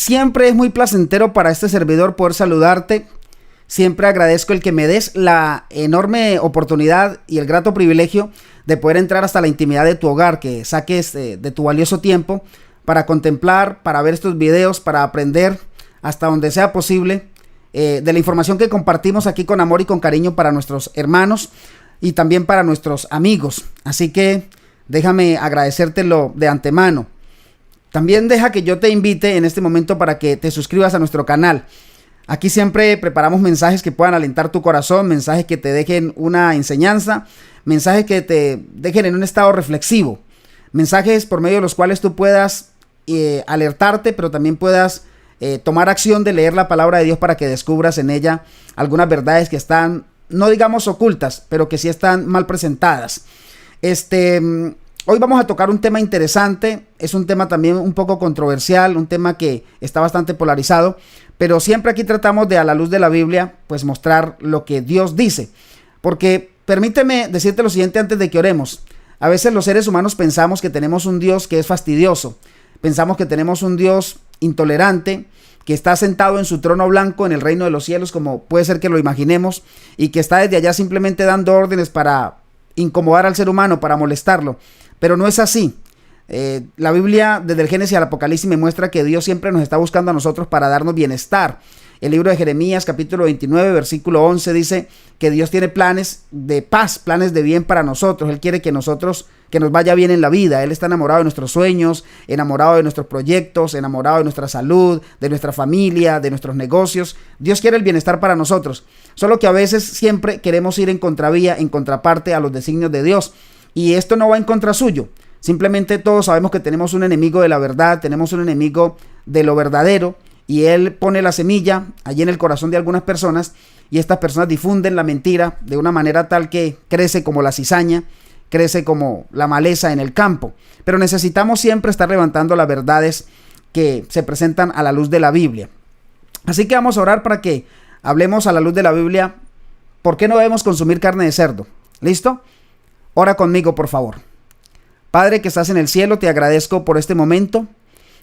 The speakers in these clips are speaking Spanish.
Siempre es muy placentero para este servidor poder saludarte. Siempre agradezco el que me des la enorme oportunidad y el grato privilegio de poder entrar hasta la intimidad de tu hogar, que saques de tu valioso tiempo para contemplar, para ver estos videos, para aprender hasta donde sea posible de la información que compartimos aquí con amor y con cariño para nuestros hermanos y también para nuestros amigos. Así que déjame agradecértelo de antemano. También deja que yo te invite en este momento para que te suscribas a nuestro canal. Aquí siempre preparamos mensajes que puedan alentar tu corazón, mensajes que te dejen una enseñanza, mensajes que te dejen en un estado reflexivo, mensajes por medio de los cuales tú puedas alertarte, pero también puedas tomar acción de leer la palabra de Dios para que descubras en ella algunas verdades que están, no digamos ocultas, pero que sí están mal presentadas. Hoy vamos a tocar un tema interesante, es un tema también un poco controversial, un tema que está bastante polarizado, pero siempre aquí tratamos de, a la luz de la Biblia, pues mostrar lo que Dios dice. Porque permíteme decirte lo siguiente antes de que oremos. A veces los seres humanos pensamos que tenemos un Dios que es fastidioso, pensamos que tenemos un Dios intolerante, que está sentado en su trono blanco en el reino de los cielos, como puede ser que lo imaginemos, y que está desde allá simplemente dando órdenes para incomodar al ser humano, para molestarlo. Pero no es así. La Biblia, desde el Génesis al Apocalipsis, me muestra que Dios siempre nos está buscando a nosotros para darnos bienestar. El libro de Jeremías, capítulo 29, versículo 11, dice que Dios tiene planes de paz, planes de bien para nosotros. Él quiere que nos vaya bien en la vida. Él está enamorado de nuestros sueños, enamorado de nuestros proyectos, enamorado de nuestra salud, de nuestra familia, de nuestros negocios. Dios quiere el bienestar para nosotros. Solo que a veces siempre queremos ir en contravía, en contraparte a los designios de Dios. Y esto no va en contra suyo. Simplemente todos sabemos que tenemos un enemigo de la verdad, tenemos un enemigo de lo verdadero, y él pone la semilla allí en el corazón de algunas personas, y estas personas difunden la mentira de una manera tal que crece como la cizaña, crece como la maleza en el campo. Pero necesitamos siempre estar levantando las verdades que se presentan a la luz de la Biblia. Así que vamos a orar para que hablemos a la luz de la Biblia. ¿Por qué no debemos consumir carne de cerdo? ¿Listo? Ora conmigo, por favor. Padre que estás en el cielo, te agradezco por este momento.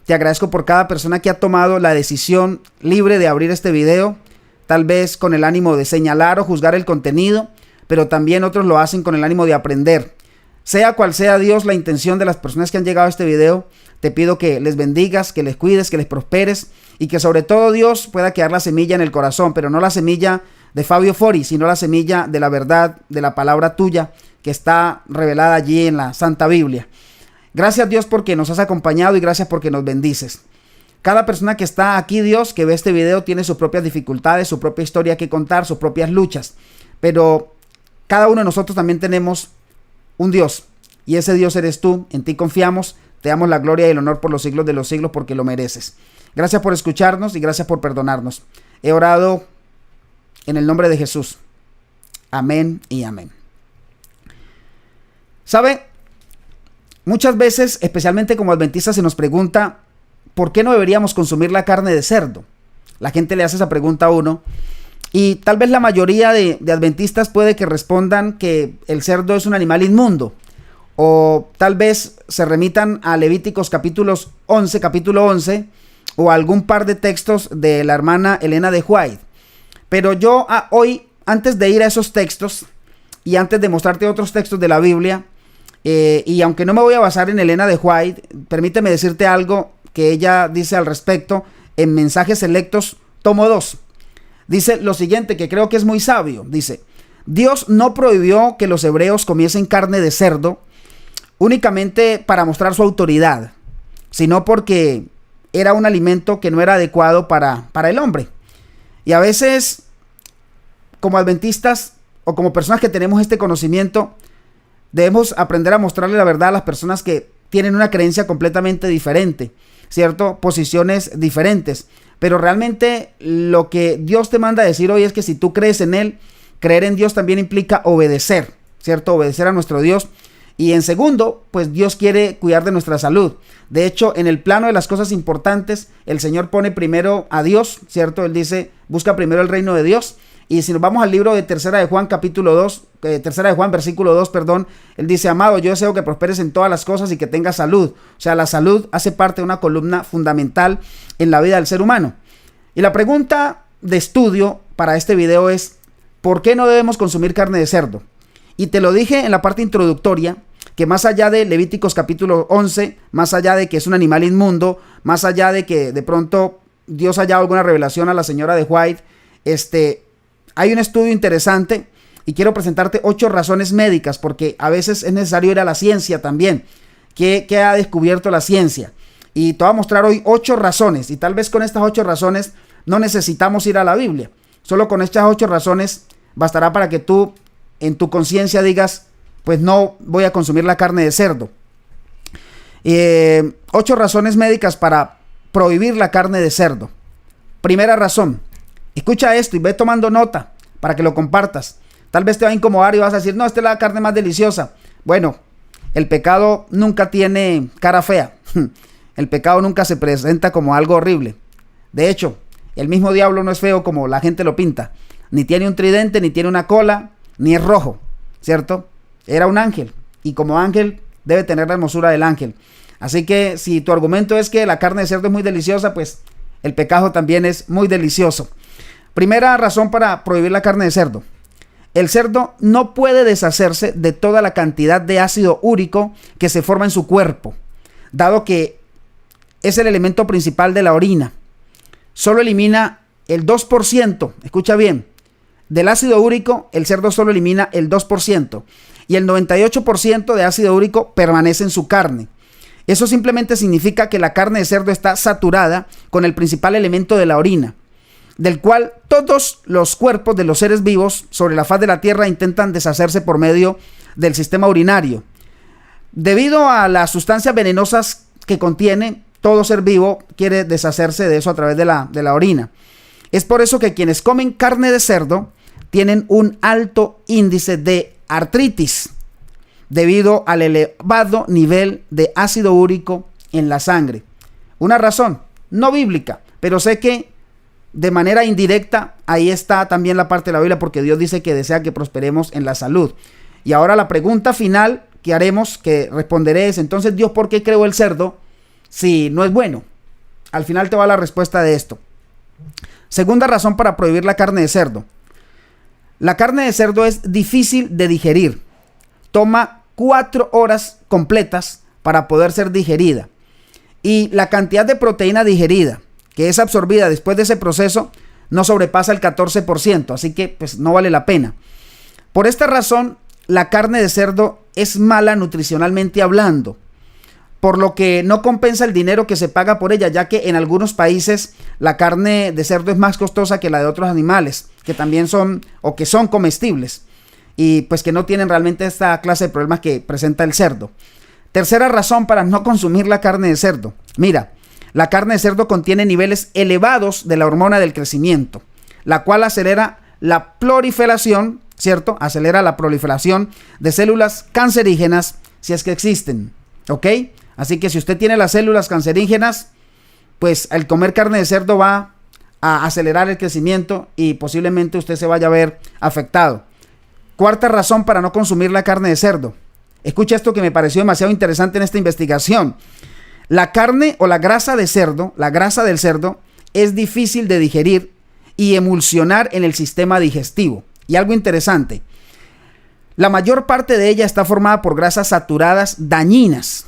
Te agradezco por cada persona que ha tomado la decisión libre de abrir este video, tal vez con el ánimo de señalar o juzgar el contenido, pero también otros lo hacen con el ánimo de aprender. Sea cual sea, Dios, la intención de las personas que han llegado a este video, te pido que les bendigas, que les cuides, que les prosperes y que sobre todo, Dios, pueda quedar la semilla en el corazón, pero no la semilla de Fabio Fori, sino la semilla de la verdad, de la palabra tuya, que está revelada allí en la Santa Biblia. Gracias, Dios, porque nos has acompañado y gracias porque nos bendices. Cada persona que está aquí, Dios, que ve este video, tiene sus propias dificultades, su propia historia que contar, sus propias luchas. Pero cada uno de nosotros también tenemos un Dios, y ese Dios eres tú. En ti confiamos, te damos la gloria y el honor por los siglos de los siglos, porque lo mereces. Gracias por escucharnos y gracias por perdonarnos. He orado en el nombre de Jesús. Amén y amén. ¿Sabe? Muchas veces, especialmente como adventistas, se nos pregunta ¿por qué no deberíamos consumir la carne de cerdo? La gente le hace esa pregunta a uno, y tal vez la mayoría de adventistas puede que respondan que el cerdo es un animal inmundo, o tal vez se remitan a Levíticos capítulo 11, o a algún par de textos de la hermana Elena de White. Pero yo hoy, antes de ir a esos textos y antes de mostrarte otros textos de la Biblia, y aunque no me voy a basar en Elena de White, permíteme decirte algo que ella dice al respecto en Mensajes Selectos, tomo 2. Dice lo siguiente, que creo que es muy sabio. Dice: Dios no prohibió que los hebreos comiesen carne de cerdo únicamente para mostrar su autoridad, sino porque era un alimento que no era adecuado para el hombre. Y a veces, como adventistas o como personas que tenemos este conocimiento, debemos aprender a mostrarle la verdad a las personas que tienen una creencia completamente diferente, ¿cierto? Posiciones diferentes. Pero realmente lo que Dios te manda a decir hoy es que si tú crees en Él, creer en Dios también implica obedecer, ¿cierto? Obedecer a nuestro Dios. Y en segundo, pues Dios quiere cuidar de nuestra salud. De hecho, en el plano de las cosas importantes, el Señor pone primero a Dios, ¿cierto? Él dice, busca primero el reino de Dios. Y si nos vamos al libro de Tercera de Juan, capítulo 2, Tercera de Juan, versículo 2, perdón, él dice: amado, yo deseo que prosperes en todas las cosas y que tengas salud. O sea, la salud hace parte de una columna fundamental en la vida del ser humano. Y la pregunta de estudio para este video es: ¿por qué no debemos consumir carne de cerdo? Y te lo dije en la parte introductoria, que más allá de Levíticos capítulo 11, más allá de que es un animal inmundo, más allá de que de pronto Dios haya dado alguna revelación a la señora de White, hay un estudio interesante y quiero presentarte 8 razones médicas, porque a veces es necesario ir a la ciencia también. ¿Qué ha descubierto la ciencia? Y te voy a mostrar hoy 8 razones, y tal vez con estas 8 razones no necesitamos ir a la Biblia. Solo con estas 8 razones bastará para que tú en tu conciencia digas: pues no voy a consumir la carne de cerdo. 8 razones médicas para prohibir la carne de cerdo. Primera razón. Escucha esto y ve tomando nota para que lo compartas. Tal vez te va a incomodar y vas a decir: no, esta es la carne más deliciosa. Bueno, el pecado nunca tiene cara fea. El pecado nunca se presenta como algo horrible. De hecho, el mismo diablo no es feo como la gente lo pinta. Ni tiene un tridente, ni tiene una cola, ni es rojo, ¿cierto? Era un ángel, y como ángel debe tener la hermosura del ángel. Así que si tu argumento es que la carne de cerdo es muy deliciosa, pues el pecado también es muy delicioso. Primera razón para prohibir la carne de cerdo: el cerdo no puede deshacerse de toda la cantidad de ácido úrico que se forma en su cuerpo, dado que es el elemento principal de la orina. Solo elimina el 2%, escucha bien, del ácido úrico. El cerdo solo elimina el 2%, y el 98% de ácido úrico permanece en su carne. Eso simplemente significa que la carne de cerdo está saturada con el principal elemento de la orina, del cual todos los cuerpos de los seres vivos sobre la faz de la tierra intentan deshacerse por medio del sistema urinario. Debido a las sustancias venenosas que contiene, todo ser vivo quiere deshacerse de eso a través de la orina. Es por eso que quienes comen carne de cerdo tienen un alto índice de artritis, debido al elevado nivel de ácido úrico en la sangre. Una razón no bíblica, pero sé que de manera indirecta ahí está también la parte de la Biblia, porque Dios dice que desea que prosperemos en la salud. Y ahora la pregunta final que haremos, que responderé, es: entonces, Dios, ¿por qué creó el cerdo si no es bueno? Al final te va la respuesta de esto. Segunda razón para prohibir la carne de cerdo: la carne de cerdo es difícil de digerir. Toma 4 horas completas para poder ser digerida, y la cantidad de proteína digerida que es absorbida después de ese proceso no sobrepasa el 14%, así que pues no vale la pena. Por esta razón, la carne de cerdo es mala nutricionalmente hablando, por lo que no compensa el dinero que se paga por ella, ya que en algunos países la carne de cerdo es más costosa que la de otros animales, que también son o que son comestibles, y pues que no tienen realmente esta clase de problemas que presenta el cerdo. Tercera razón para no consumir la carne de cerdo: mira, la carne de cerdo contiene niveles elevados de la hormona del crecimiento, la cual acelera la proliferación, ¿cierto? Acelera la proliferación de células cancerígenas, si es que existen, ¿ok? Así que si usted tiene las células cancerígenas, pues el comer carne de cerdo va a acelerar el crecimiento y posiblemente usted se vaya a ver afectado. Cuarta razón para no consumir la carne de cerdo: escucha esto que me pareció demasiado interesante en esta investigación. La carne o la grasa de cerdo, la grasa del cerdo, es difícil de digerir y emulsionar en el sistema digestivo. Y algo interesante: la mayor parte de ella está formada por grasas saturadas dañinas.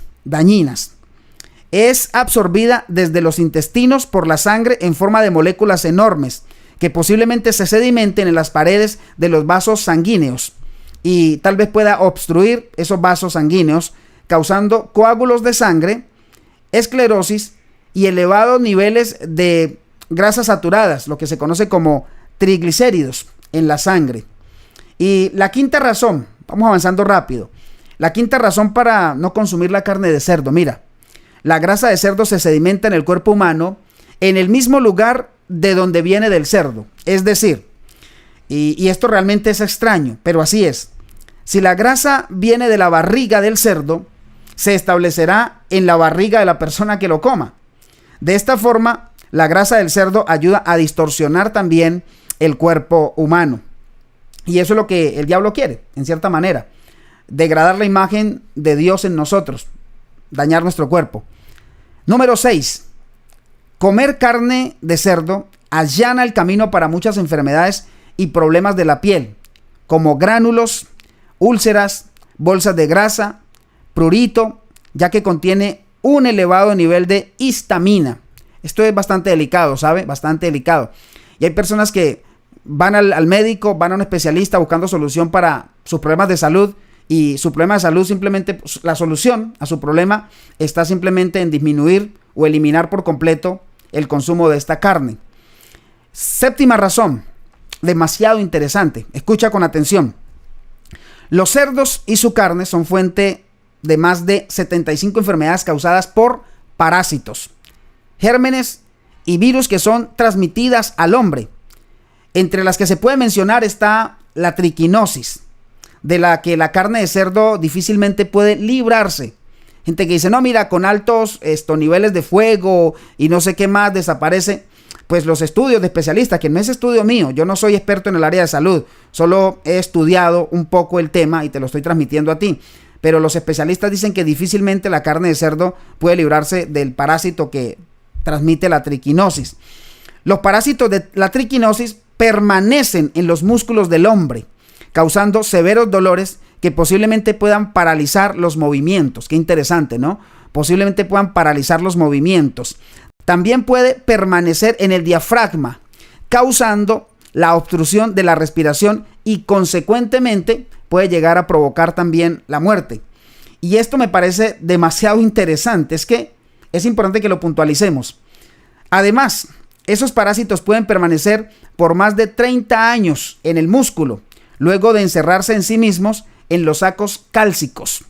Es absorbida desde los intestinos por la sangre en forma de moléculas enormes que posiblemente se sedimenten en las paredes de los vasos sanguíneos y tal vez pueda obstruir esos vasos sanguíneos, causando coágulos de sangre, esclerosis y elevados niveles de grasas saturadas, lo que se conoce como triglicéridos en la sangre. Y la quinta razón, vamos avanzando rápido, la quinta razón para no consumir la carne de cerdo: mira, la grasa de cerdo se sedimenta en el cuerpo humano en el mismo lugar de donde viene del cerdo. Es decir, y esto realmente es extraño, pero así es: si la grasa viene de la barriga del cerdo, se establecerá en la barriga de la persona que lo coma. De esta forma, la grasa del cerdo ayuda a distorsionar también el cuerpo humano. Y eso es lo que el diablo quiere, en cierta manera. Degradar la imagen de Dios en nosotros, dañar nuestro cuerpo. Número 6. Comer carne de cerdo allana el camino para muchas enfermedades y problemas de la piel, como gránulos, úlceras, bolsas de grasa, prurito, ya que contiene un elevado nivel de histamina. Esto es bastante delicado, ¿sabe? Bastante delicado. Y hay personas que van al médico, van a un especialista buscando solución para sus problemas de salud, y su problema de salud simplemente, la solución a su problema está simplemente en disminuir o eliminar por completo el consumo de esta carne. Séptima razón, demasiado interesante. Escucha con atención. Los cerdos y su carne son fuente de más de 75 enfermedades causadas por parásitos, gérmenes y virus que son transmitidas al hombre. Entre las que se puede mencionar está la triquinosis, de la que la carne de cerdo difícilmente puede librarse. Gente que dice, no, mira, con altos niveles de fuego y no sé qué más desaparece. Pues los estudios de especialistas, que no es estudio mío, yo no soy experto en el área de salud, solo he estudiado un poco el tema y te lo estoy transmitiendo a ti. Pero los especialistas dicen que difícilmente la carne de cerdo puede librarse del parásito que transmite la triquinosis. Los parásitos de la triquinosis permanecen en los músculos del hombre, causando severos dolores que posiblemente puedan paralizar los movimientos. Qué interesante, ¿no? Posiblemente puedan paralizar los movimientos. También puede permanecer en el diafragma, causando la obstrucción de la respiración y consecuentemente puede llegar a provocar también la muerte. Y esto me parece demasiado interesante. Es que es importante que lo puntualicemos. Además, esos parásitos pueden permanecer por más de 30 años en el músculo, luego de encerrarse en sí mismos en los sacos cálcicos.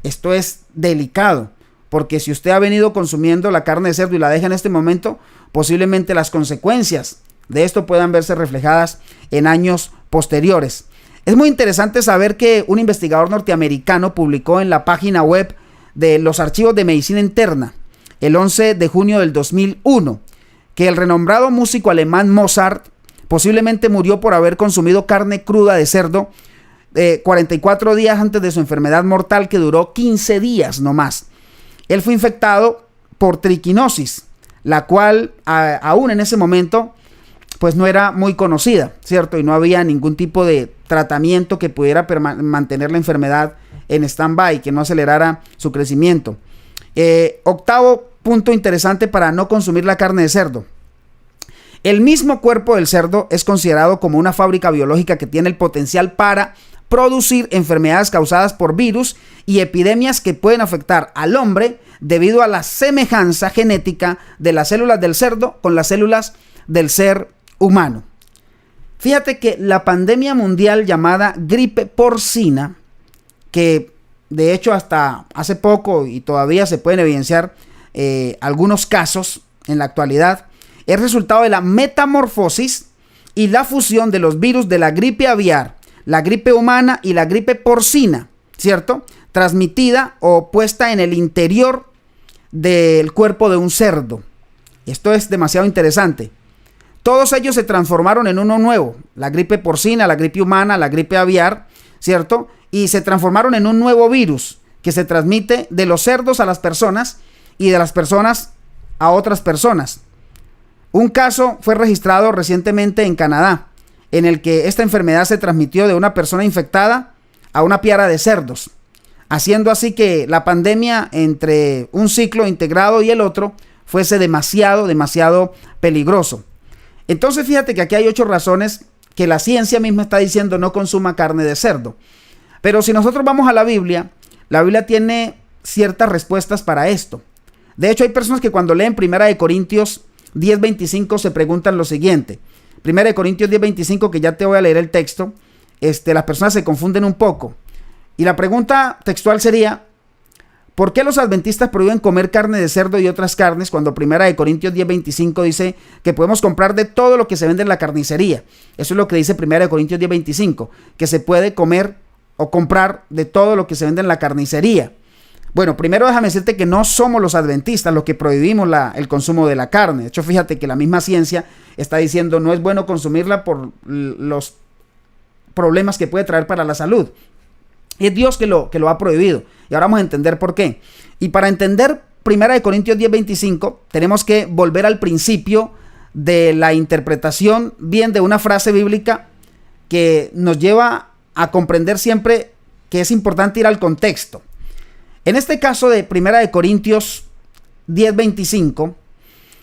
Esto es delicado, porque si usted ha venido consumiendo la carne de cerdo y la deja en este momento, posiblemente las consecuencias de esto puedan verse reflejadas en años posteriores. Es muy interesante saber que un investigador norteamericano publicó en la página web de los archivos de medicina interna el 11 de junio del 2001 que el renombrado músico alemán Mozart posiblemente murió por haber consumido carne cruda de cerdo 44 días antes de su enfermedad mortal, que duró 15 días nomás. Él fue infectado por triquinosis, la cual aún en ese momento pues no era muy conocida, ¿cierto? Y no había ningún tipo de tratamiento que pudiera mantener la enfermedad en stand-by, que no acelerara su crecimiento. Octavo punto interesante para no consumir la carne de cerdo. El mismo cuerpo del cerdo es considerado como una fábrica biológica que tiene el potencial para producir enfermedades causadas por virus y epidemias que pueden afectar al hombre debido a la semejanza genética de las células del cerdo con las células del ser humano. Fíjate que la pandemia mundial llamada gripe porcina, que de hecho hasta hace poco y todavía se pueden evidenciar algunos casos en la actualidad, es resultado de la metamorfosis y la fusión de los virus de la gripe aviar, la gripe humana y la gripe porcina, ¿cierto? Transmitida o puesta en el interior del cuerpo de un cerdo. Esto es demasiado interesante. Todos ellos se transformaron en uno nuevo, la gripe porcina, la gripe humana, la gripe aviar, ¿cierto? Y se transformaron en un nuevo virus que se transmite de los cerdos a las personas y de las personas a otras personas. Un caso fue registrado recientemente en Canadá, en el que esta enfermedad se transmitió de una persona infectada a una piara de cerdos, haciendo así que la pandemia entre un ciclo integrado y el otro fuese demasiado peligroso. Entonces fíjate que aquí hay 8 razones que la ciencia misma está diciendo no consuma carne de cerdo. Pero si nosotros vamos a la Biblia tiene ciertas respuestas para esto. De hecho, hay personas que cuando leen 1 Corintios 10:25 se preguntan lo siguiente. 1 Corintios 10:25, que ya te voy a leer el texto, las personas se confunden un poco. Y la pregunta textual sería, ¿por qué los adventistas prohíben comer carne de cerdo y otras carnes cuando 1 Corintios 10:25 dice que podemos comprar de todo lo que se vende en la carnicería? Eso es lo que dice 1 Corintios 10:25, que se puede comer o comprar de todo lo que se vende en la carnicería. Bueno, primero déjame decirte que no somos los adventistas los que prohibimos el consumo de la carne. De hecho, fíjate que la misma ciencia está diciendo no es bueno consumirla por los problemas que puede traer para la salud. Y es Dios que lo ha prohibido. Y ahora vamos a entender por qué. Y para entender 1 Corintios 10:25, tenemos que volver al principio de la interpretación bien de una frase bíblica que nos lleva a comprender siempre que es importante ir al contexto. En este caso de 1 Corintios 10:25,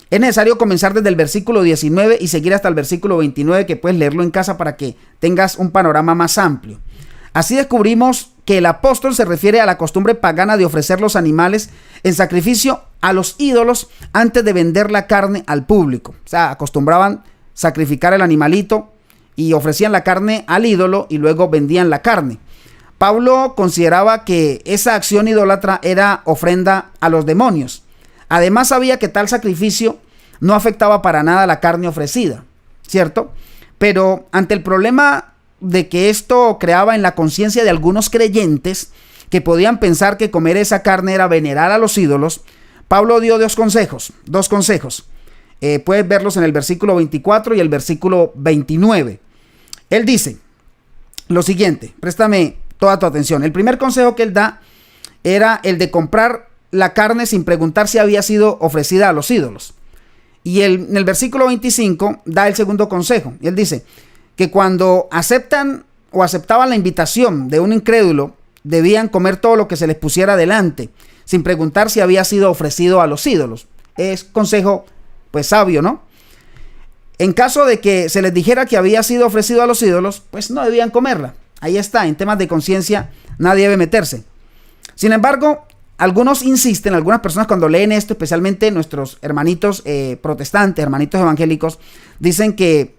es necesario comenzar desde el versículo 19 y seguir hasta el versículo 29, que puedes leerlo en casa para que tengas un panorama más amplio. Así descubrimos que el apóstol se refiere a la costumbre pagana de ofrecer los animales en sacrificio a los ídolos antes de vender la carne al público. O sea, acostumbraban sacrificar el animalito y ofrecían la carne al ídolo y luego vendían la carne. Pablo consideraba que esa acción idólatra era ofrenda a los demonios. Además sabía que tal sacrificio no afectaba para nada la carne ofrecida, ¿cierto? Pero ante el problema de que esto creaba en la conciencia de algunos creyentes que podían pensar que comer esa carne era venerar a los ídolos, Pablo dio dos consejos. Puedes verlos en el versículo 24 y el versículo 29. Él dice lo siguiente, préstame toda tu atención. El primer consejo que él da era el de comprar la carne sin preguntar si había sido ofrecida a los ídolos. Y en el versículo 25 da el segundo consejo. Y él dice que cuando aceptaban la invitación de un incrédulo, debían comer todo lo que se les pusiera delante, sin preguntar si había sido ofrecido a los ídolos. Es consejo, pues, sabio, ¿no? En caso de que se les dijera que había sido ofrecido a los ídolos, pues no debían comerla. Ahí está, en temas de conciencia nadie debe meterse. Sin embargo, algunos insisten, algunas personas cuando leen esto, especialmente nuestros hermanitos protestantes, hermanitos evangélicos, dicen que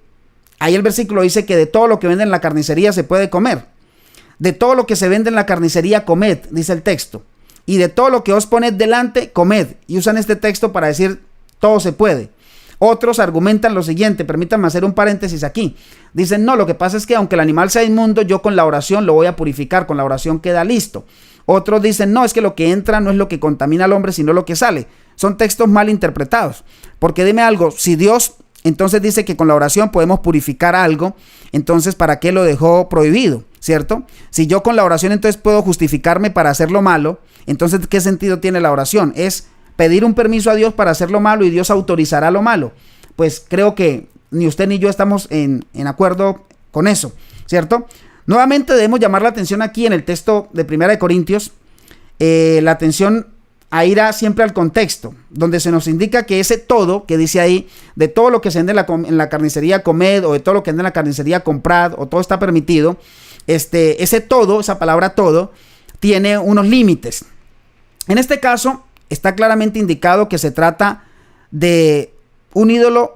ahí el versículo dice que de todo lo que venden en la carnicería se puede comer. De todo lo que se vende en la carnicería comed, dice el texto. Y de todo lo que os poned delante, comed. Y usan este texto para decir todo se puede. Otros argumentan lo siguiente, permítanme hacer un paréntesis aquí. Dicen, no, lo que pasa es que aunque el animal sea inmundo, yo con la oración lo voy a purificar, con la oración queda listo. Otros dicen, no, es que lo que entra no es lo que contamina al hombre, sino lo que sale. Son textos mal interpretados. Porque dime algo, si Dios entonces dice que con la oración podemos purificar algo, entonces ¿para qué lo dejó prohibido? ¿Cierto? Si yo con la oración entonces puedo justificarme para hacer lo malo, entonces ¿qué sentido tiene la oración? Es pedir un permiso a Dios para hacer lo malo y Dios autorizará lo malo. Pues creo que ni usted ni yo estamos en acuerdo con eso, ¿cierto? Nuevamente debemos llamar la atención aquí en el texto de 1 Corintios, la atención a ir siempre al contexto, donde se nos indica que ese todo que dice ahí, de todo lo que se vende en la carnicería comed, o de todo lo que vende en la carnicería comprad, o todo está permitido, ese todo, esa palabra todo, tiene unos límites. En este caso, está claramente indicado que se trata de un ídolo,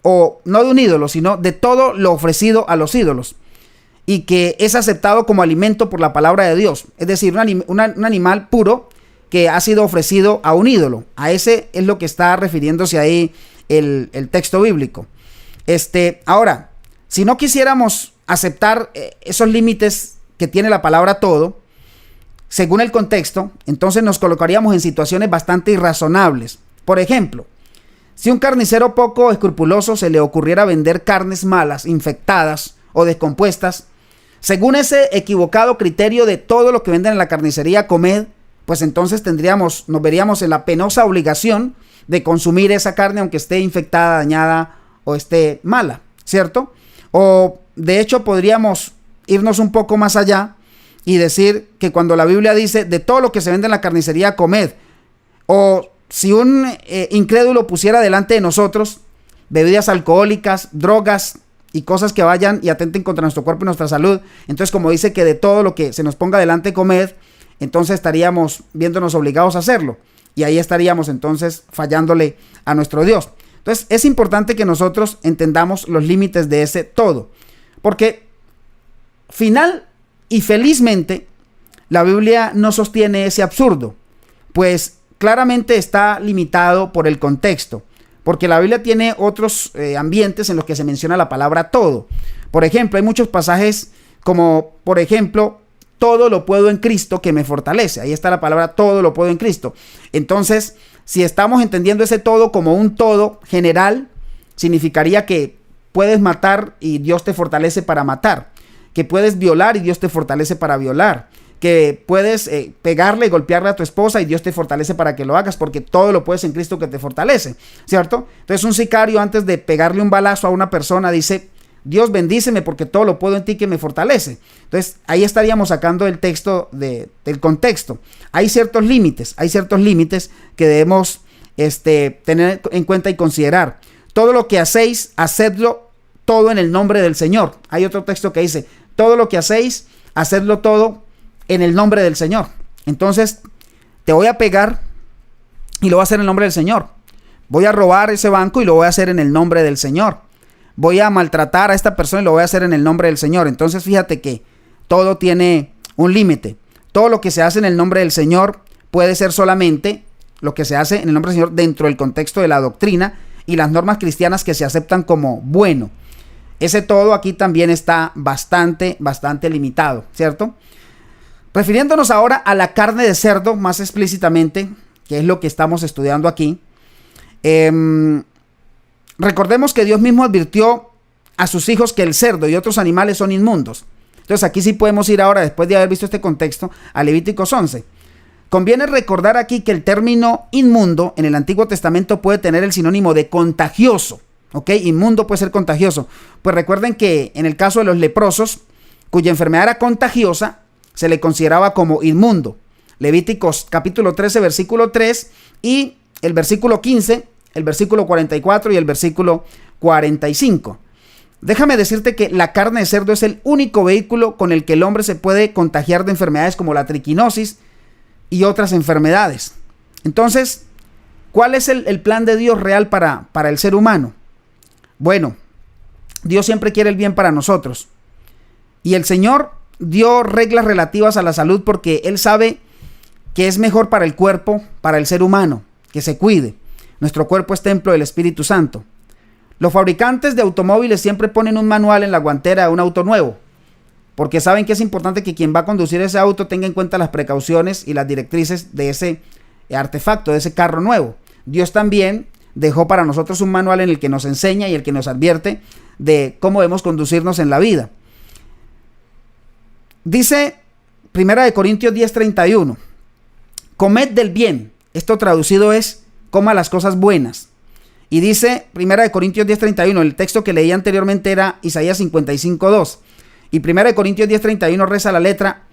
o no de un ídolo, sino de todo lo ofrecido a los ídolos, y que es aceptado como alimento por la palabra de Dios, es decir, un animal puro que ha sido ofrecido a un ídolo. A ese es lo que está refiriéndose ahí el texto bíblico. Ahora, si no quisiéramos aceptar esos límites que tiene la palabra todo, según el contexto, entonces nos colocaríamos en situaciones bastante irrazonables. Por ejemplo, si un carnicero poco escrupuloso se le ocurriera vender carnes malas, infectadas o descompuestas, según ese equivocado criterio de todo lo que venden en la carnicería comed, pues entonces nos veríamos en la penosa obligación de consumir esa carne aunque esté infectada, dañada o esté mala, ¿cierto? O de hecho podríamos irnos un poco más allá y decir que cuando la Biblia dice de todo lo que se vende en la carnicería comed, o si un incrédulo pusiera delante de nosotros bebidas alcohólicas, drogas y cosas que vayan y atenten contra nuestro cuerpo y nuestra salud, entonces como dice que de todo lo que se nos ponga delante comed, entonces estaríamos viéndonos obligados a hacerlo. Y ahí estaríamos entonces fallándole a nuestro Dios. Entonces es importante que nosotros entendamos los límites de ese todo. Porque final y felizmente la Biblia no sostiene ese absurdo. Pues claramente está limitado por el contexto. Porque la Biblia tiene otros ambientes en los que se menciona la palabra todo. Por ejemplo, hay muchos pasajes como, por ejemplo, todo lo puedo en Cristo que me fortalece. Ahí está la palabra todo lo puedo en Cristo. Entonces, si estamos entendiendo ese todo como un todo general, significaría que puedes matar y Dios te fortalece para matar, que puedes violar y Dios te fortalece para violar, que puedes pegarle y golpearle a tu esposa y Dios te fortalece para que lo hagas, porque todo lo puedes en Cristo que te fortalece, ¿cierto? Entonces un sicario, antes de pegarle un balazo a una persona, dice: Dios, bendíceme porque todo lo puedo en ti que me fortalece. Entonces ahí estaríamos sacando el texto del contexto. Hay ciertos límites que debemos tener en cuenta y considerar. Todo lo que hacéis, hacedlo todo en el nombre del Señor. Hay otro texto que dice: todo lo que hacéis, hacedlo todo en el nombre del Señor. Entonces, te voy a pegar y lo voy a hacer en el nombre del Señor. Voy a robar ese banco y lo voy a hacer en el nombre del Señor. Voy a maltratar a esta persona y lo voy a hacer en el nombre del Señor. Entonces, fíjate que todo tiene un límite. Todo lo que se hace en el nombre del Señor puede ser solamente lo que se hace en el nombre del Señor dentro del contexto de la doctrina y las normas cristianas que se aceptan como bueno. Ese todo aquí también está bastante limitado, ¿cierto? Refiriéndonos ahora a la carne de cerdo más explícitamente, que es lo que estamos estudiando aquí, recordemos que Dios mismo advirtió a sus hijos que el cerdo y otros animales son inmundos. Entonces aquí sí podemos ir ahora, después de haber visto este contexto, a Levíticos 11. Conviene recordar aquí que el término inmundo en el Antiguo Testamento puede tener el sinónimo de contagioso, ¿ok? Inmundo puede ser contagioso. Pues recuerden que en el caso de los leprosos, cuya enfermedad era contagiosa, se le consideraba como inmundo. Levíticos capítulo 13, versículo 3 y el versículo 15, el versículo 44 y el versículo 45. Déjame decirte que la carne de cerdo es el único vehículo con el que el hombre se puede contagiar de enfermedades como la triquinosis y otras enfermedades. Entonces, ¿cuál es el plan de Dios real para el ser humano? Bueno, Dios siempre quiere el bien para nosotros. Y el Señor dio reglas relativas a la salud porque Él sabe que es mejor para el cuerpo, para el ser humano, que se cuide. Nuestro cuerpo es templo del Espíritu Santo. Los fabricantes de automóviles siempre ponen un manual en la guantera de un auto nuevo, porque saben que es importante que quien va a conducir ese auto tenga en cuenta las precauciones y las directrices de ese artefacto, de ese carro nuevo. Dios también dejó para nosotros un manual en el que nos enseña y el que nos advierte de cómo debemos conducirnos en la vida. Dice 1 Corintios 10:31, comed del bien. Esto traducido es, coma las cosas buenas. Y dice 1 Corintios 10:31, el texto que leí anteriormente era Isaías 55:2. Y 1 Corintios 10:31 reza la letra: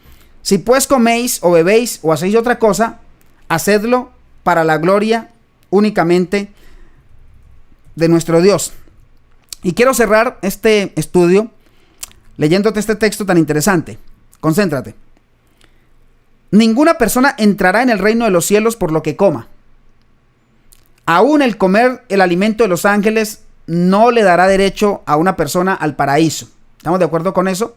si pues coméis o bebéis o hacéis otra cosa, hacedlo para la gloria únicamente de nuestro Dios. Y quiero cerrar este estudio leyéndote este texto tan interesante. Concéntrate. Ninguna persona entrará en el reino de los cielos por lo que coma. Aún el comer el alimento de los ángeles no le dará derecho a una persona al paraíso. ¿Estamos de acuerdo con eso?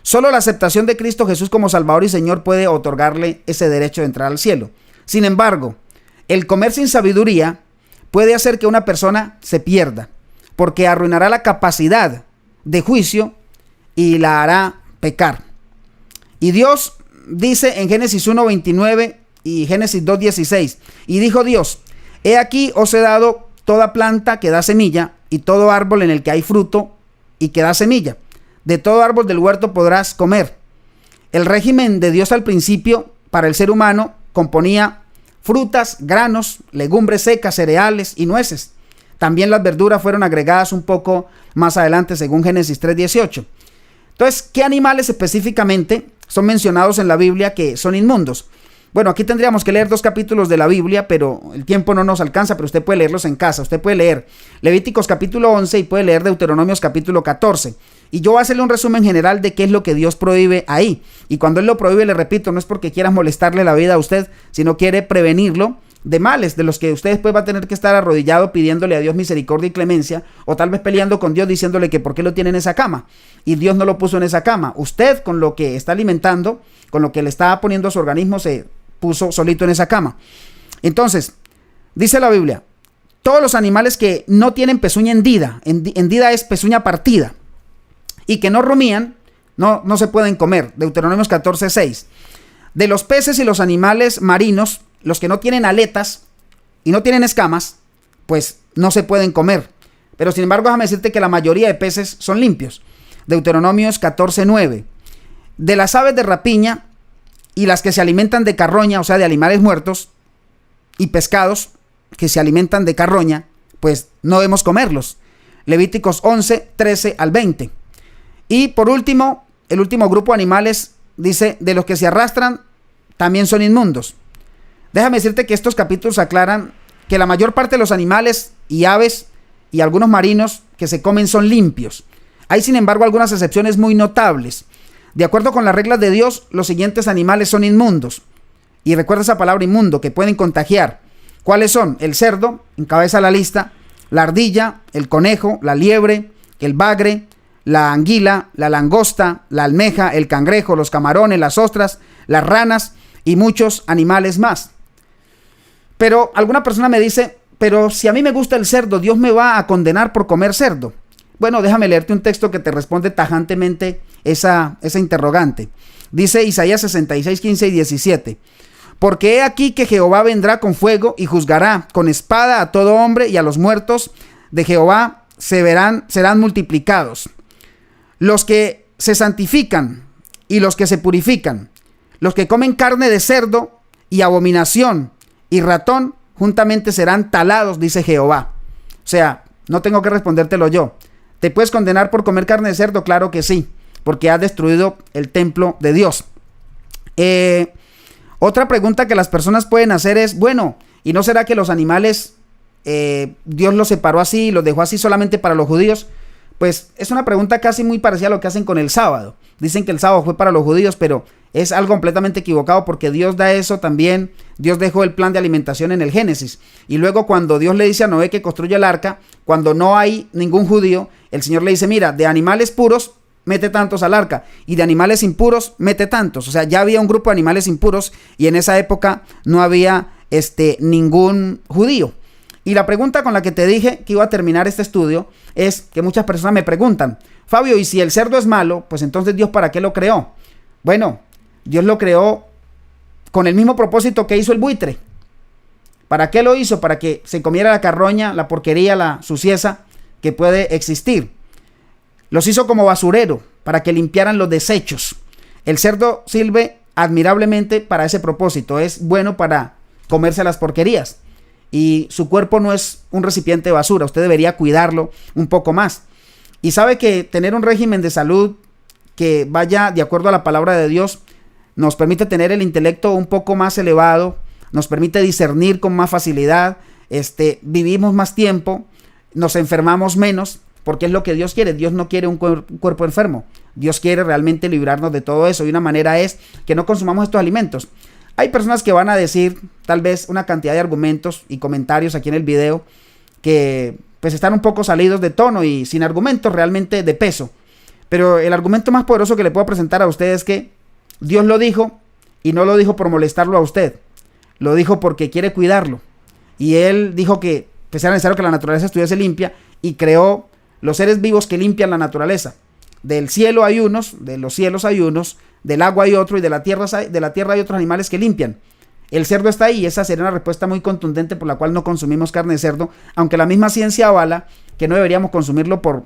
Solo la aceptación de Cristo Jesús como Salvador y Señor puede otorgarle ese derecho de entrar al cielo. Sin embargo, el comer sin sabiduría puede hacer que una persona se pierda, porque arruinará la capacidad de juicio y la hará pecar. Y Dios dice en Génesis 1:29 y Génesis 2:16, y dijo Dios: he aquí os he dado toda planta que da semilla y todo árbol en el que hay fruto y que da semilla. De todo árbol del huerto podrás comer. El régimen de Dios al principio para el ser humano componía frutas, granos, legumbres secas, cereales y nueces. También las verduras fueron agregadas un poco más adelante según Génesis 3:18. Entonces, ¿qué animales específicamente son mencionados en la Biblia que son inmundos? Bueno, aquí tendríamos que leer 2 capítulos de la Biblia, pero el tiempo no nos alcanza, pero usted puede leerlos en casa. Usted puede leer Levíticos capítulo 11 y puede leer Deuteronomios capítulo 14. Y yo voy a hacerle un resumen general de qué es lo que Dios prohíbe ahí. Y cuando Él lo prohíbe, le repito, no es porque quiera molestarle la vida a usted, sino quiere prevenirlo de males, de los que usted después va a tener que estar arrodillado pidiéndole a Dios misericordia y clemencia, o tal vez peleando con Dios diciéndole que por qué lo tiene en esa cama. Y Dios no lo puso en esa cama. Usted, con lo que está alimentando, con lo que le está poniendo a su organismo, se puso solito en esa cama. Entonces, dice la Biblia, todos los animales que no tienen pezuña hendida es pezuña partida, y que no rumían, no se pueden comer. Deuteronomios 14:6. De los peces y los animales marinos, los que no tienen aletas y no tienen escamas, pues no se pueden comer. Pero sin embargo, déjame decirte que la mayoría de peces son limpios. Deuteronomios 14:9. De las aves de rapiña y las que se alimentan de carroña, o sea, de animales muertos, y pescados que se alimentan de carroña, pues no debemos comerlos. Levíticos 11:13 al 20. Y por último, el último grupo de animales dice, de los que se arrastran, también son inmundos. Déjame decirte que estos capítulos aclaran que la mayor parte de los animales y aves y algunos marinos que se comen son limpios. Hay, sin embargo, algunas excepciones muy notables. De acuerdo con las reglas de Dios, los siguientes animales son inmundos. Y recuerda esa palabra inmundo, que pueden contagiar. ¿Cuáles son? El cerdo, encabeza la lista, la ardilla, el conejo, la liebre, el bagre, la anguila, la langosta, la almeja, el cangrejo, los camarones, las ostras, las ranas y muchos animales más. Pero alguna persona me dice, pero si a mí me gusta el cerdo, ¿Dios me va a condenar por comer cerdo? Bueno, déjame leerte un texto que te responde tajantemente esa interrogante. Dice Isaías 66, 15 y 17. Porque he aquí que Jehová vendrá con fuego y juzgará con espada a todo hombre, y a los muertos de Jehová serán multiplicados. Los que se santifican y los que se purifican, los que comen carne de cerdo y abominación y ratón, juntamente serán talados, dice Jehová. O sea, no tengo que respondértelo yo. ¿Te puedes condenar por comer carne de cerdo? Claro que sí, porque has destruido el templo de Dios. Otra pregunta que las personas pueden hacer es, bueno, ¿y no será que los animales Dios los separó así y los dejó así solamente para los judíos? Pues es una pregunta casi muy parecida a lo que hacen con el sábado. Dicen que el sábado fue para los judíos, pero es algo completamente equivocado, porque Dios da eso también. Dios dejó el plan de alimentación en el Génesis. Y luego, cuando Dios le dice a Noé que construya el arca, cuando no hay ningún judío, el Señor le dice, mira, de animales puros mete tantos al arca, y de animales impuros mete tantos. O sea, ya había un grupo de animales impuros, y en esa época no había ningún judío. Y la pregunta con la que te dije que iba a terminar este estudio es que muchas personas me preguntan, Fabio, ¿y si el cerdo es malo? Pues entonces Dios, ¿para qué lo creó? Bueno, Dios lo creó con el mismo propósito que hizo el buitre. ¿Para qué lo hizo? Para que se comiera la carroña, la porquería, la sucieza que puede existir. Los hizo como basurero, para que limpiaran los desechos. El cerdo sirve admirablemente para ese propósito. Es bueno para comerse las porquerías. Y su cuerpo no es un recipiente de basura. Usted debería cuidarlo un poco más. Y sabe que tener un régimen de salud que vaya de acuerdo a la palabra de Dios nos permite tener el intelecto un poco más elevado, nos permite discernir con más facilidad, vivimos más tiempo, nos enfermamos menos, porque es lo que Dios quiere. Dios no quiere un cuerpo enfermo. Dios quiere realmente librarnos de todo eso, y una manera es que no consumamos estos alimentos. Hay personas que van a decir tal vez una cantidad de argumentos y comentarios aquí en el video que pues están un poco salidos de tono y sin argumentos realmente de peso. Pero el argumento más poderoso que le puedo presentar a usted es que Dios lo dijo, y no lo dijo por molestarlo a usted. Lo dijo porque quiere cuidarlo. Y Él dijo que pues era necesario que la naturaleza estuviese limpia, y creó los seres vivos que limpian la naturaleza. Del cielo hay unos, de los cielos hay unos, del agua hay otro, y de la tierra hay otros animales que limpian. El cerdo está ahí, y esa sería una respuesta muy contundente por la cual no consumimos carne de cerdo, aunque la misma ciencia avala que no deberíamos consumirlo por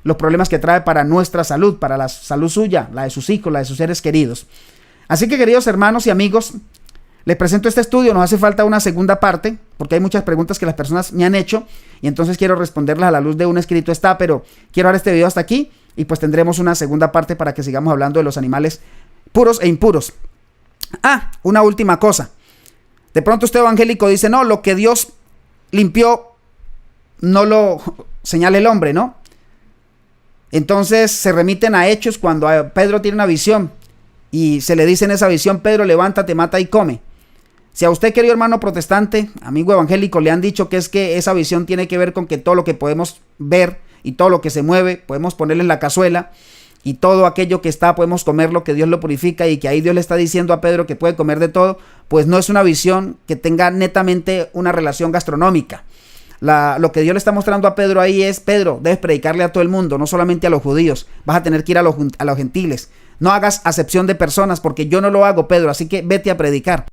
los problemas que trae para nuestra salud, para la salud suya, la de sus hijos, la de sus seres queridos. Así que, queridos hermanos y amigos, les presento este estudio. Nos hace falta una segunda parte, porque hay muchas preguntas que las personas me han hecho, y entonces quiero responderlas a la luz de un escrito está, pero quiero dar este video hasta aquí, y pues tendremos una segunda parte para que sigamos hablando de los animales puros e impuros. Una última cosa. De pronto usted, evangélico, dice, no, lo que Dios limpió no lo señala el hombre, ¿no? Entonces se remiten a Hechos, cuando Pedro tiene una visión y se le dice en esa visión, Pedro, levántate, mata y come. Si a usted, querido hermano protestante, amigo evangélico, le han dicho que es que esa visión tiene que ver con que todo lo que podemos ver y todo lo que se mueve podemos ponerle en la cazuela, y todo aquello que está podemos comerlo, que Dios lo purifica, y que ahí Dios le está diciendo a Pedro que puede comer de todo, pues no es una visión que tenga netamente una relación gastronómica. Lo que Dios le está mostrando a Pedro ahí es: Pedro, debes predicarle a todo el mundo, no solamente a los judíos, vas a tener que ir a los gentiles. No hagas acepción de personas, porque yo no lo hago, Pedro, así que vete a predicar.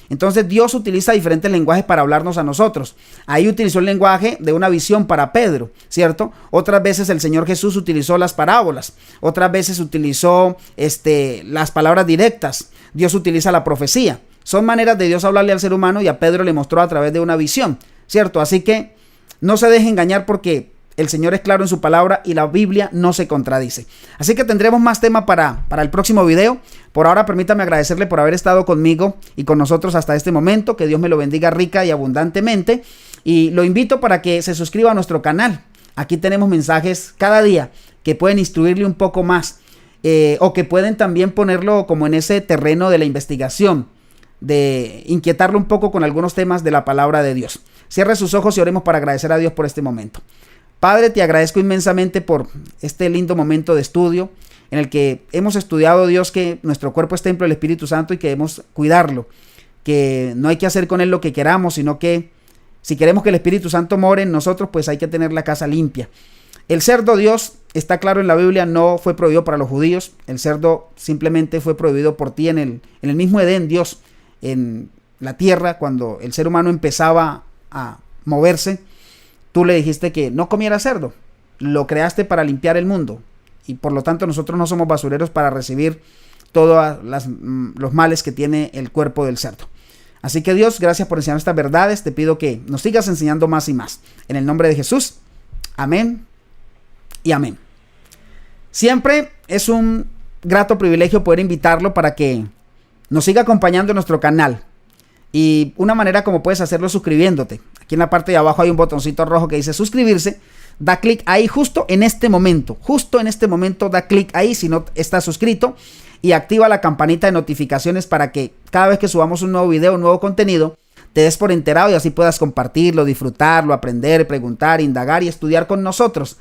Entonces Dios utiliza diferentes lenguajes para hablarnos a nosotros. Ahí utilizó el lenguaje de una visión para Pedro, ¿cierto? Otras veces el Señor Jesús utilizó las parábolas, otras veces utilizó las palabras directas. Dios utiliza la profecía. Son maneras de Dios hablarle al ser humano, y a Pedro le mostró a través de una visión, ¿cierto? Así que no se deje engañar, porque el Señor es claro en su palabra y la Biblia no se contradice. Así que tendremos más tema para el próximo video. Por ahora, permítame agradecerle por haber estado conmigo y con nosotros hasta este momento. Que Dios me lo bendiga rica y abundantemente. Y lo invito para que se suscriba a nuestro canal. Aquí tenemos mensajes cada día que pueden instruirle un poco más. O que pueden también ponerlo como en ese terreno de la investigación, de inquietarlo un poco con algunos temas de la palabra de Dios. Cierre sus ojos y oremos para agradecer a Dios por este momento. Padre, te agradezco inmensamente por este lindo momento de estudio en el que hemos estudiado, Dios, que nuestro cuerpo es templo del Espíritu Santo y que debemos cuidarlo, que no hay que hacer con él lo que queramos, sino que si queremos que el Espíritu Santo more en nosotros, pues hay que tener la casa limpia. El cerdo, Dios, está claro en la Biblia, no fue prohibido para los judíos. El cerdo simplemente fue prohibido por ti en el mismo Edén, Dios, en la tierra, cuando el ser humano empezaba a moverse. Tú le dijiste que no comiera cerdo, lo creaste para limpiar el mundo, y por lo tanto nosotros no somos basureros para recibir todos los males que tiene el cuerpo del cerdo. Así que Dios, gracias por enseñar estas verdades. Te pido que nos sigas enseñando más y más. En el nombre de Jesús, amén y amén. Siempre es un grato privilegio poder invitarlo para que nos siga acompañando en nuestro canal. Y una manera como puedes hacerlo es suscribiéndote. Aquí en la parte de abajo hay un botoncito rojo que dice suscribirse. Da clic ahí justo en este momento. Justo en este momento da clic ahí si no estás suscrito. Y activa la campanita de notificaciones para que cada vez que subamos un nuevo video, un nuevo contenido, te des por enterado y así puedas compartirlo, disfrutarlo, aprender, preguntar, indagar y estudiar con nosotros.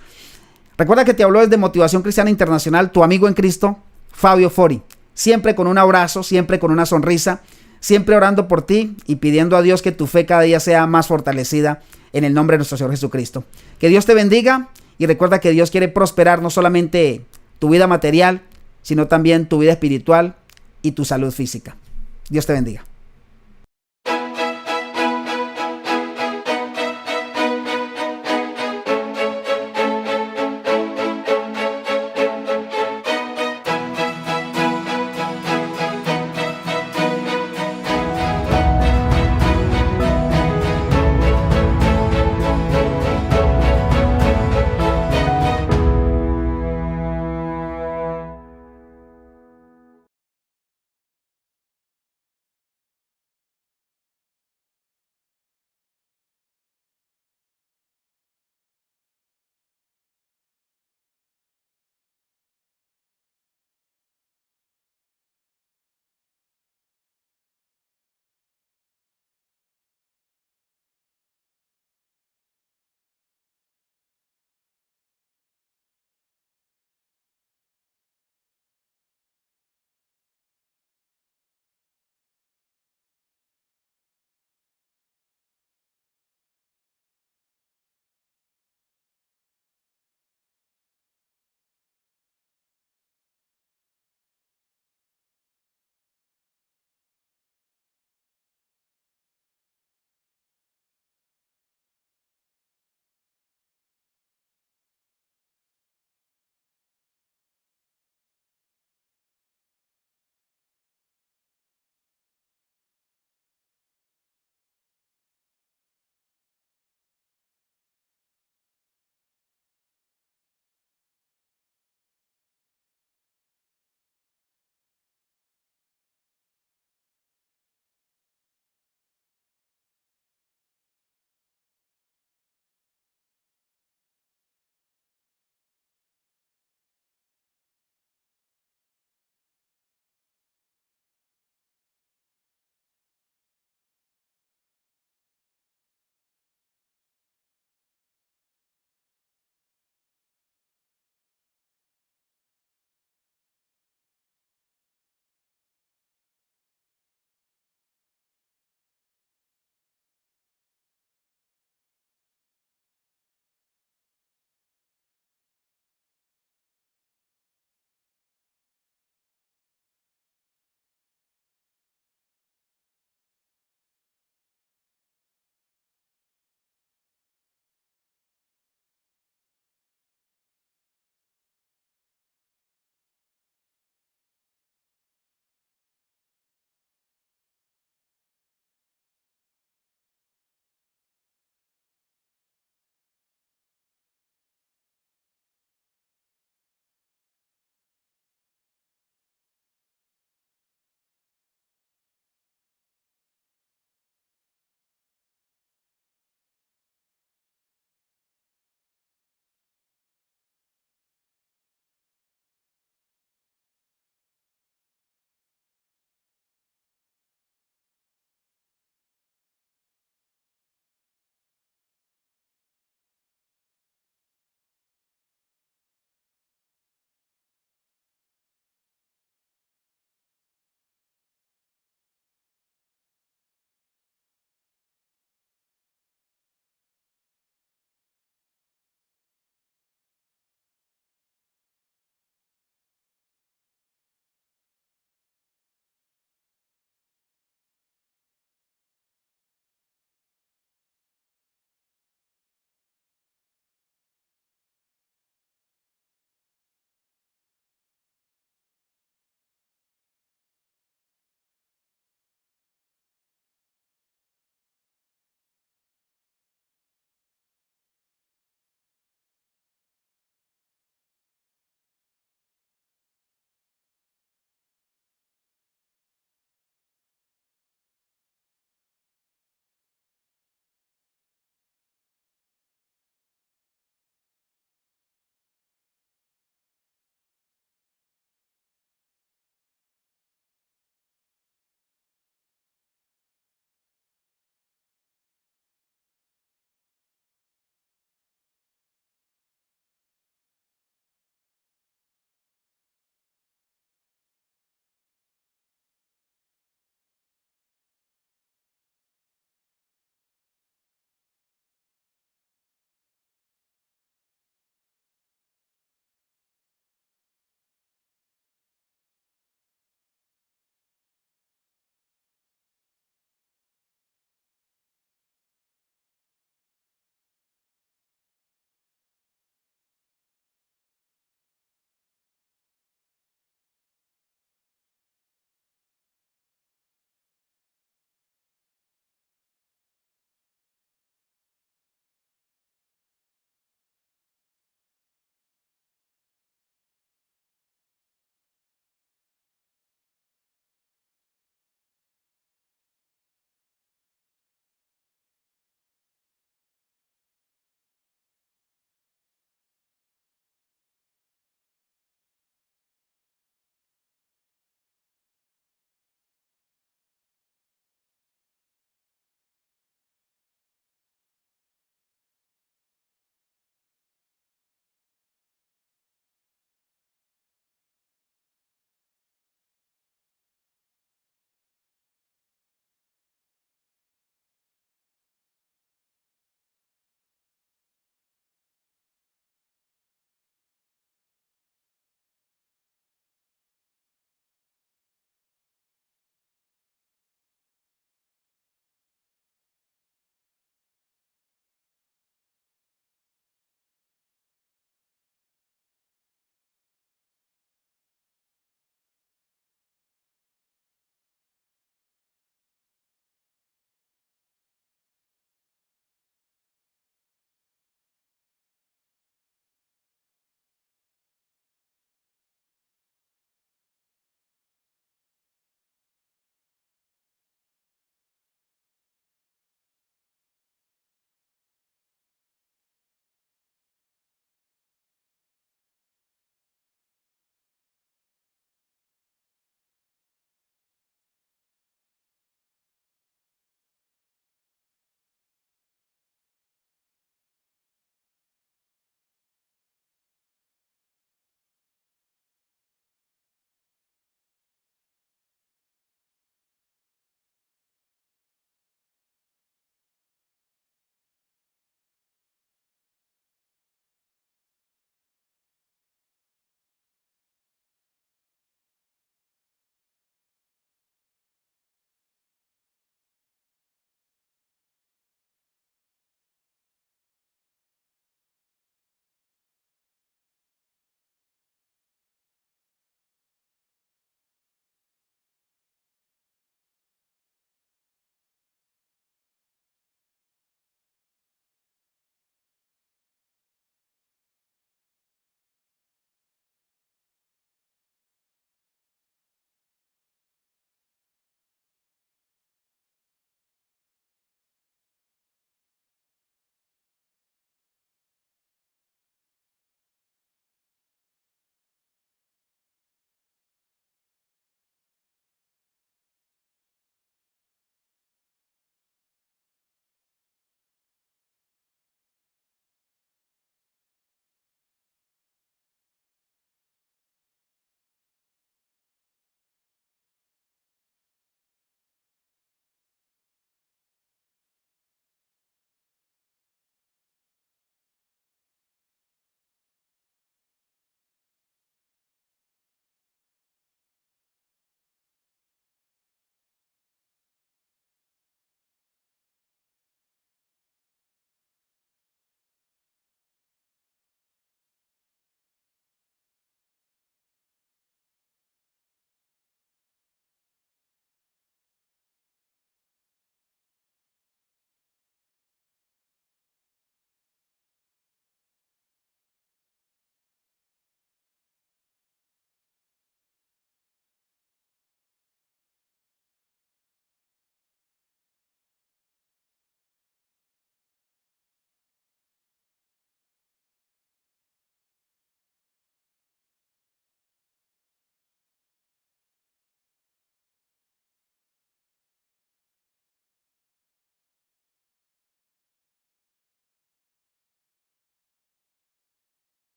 Recuerda que te habló desde Motivación Cristiana Internacional, tu amigo en Cristo, Fabio Fori. Siempre con un abrazo, siempre con una sonrisa. Siempre orando por ti y pidiendo a Dios que tu fe cada día sea más fortalecida en el nombre de nuestro Señor Jesucristo. Que Dios te bendiga y recuerda que Dios quiere prosperar no solamente tu vida material, sino también tu vida espiritual y tu salud física. Dios te bendiga.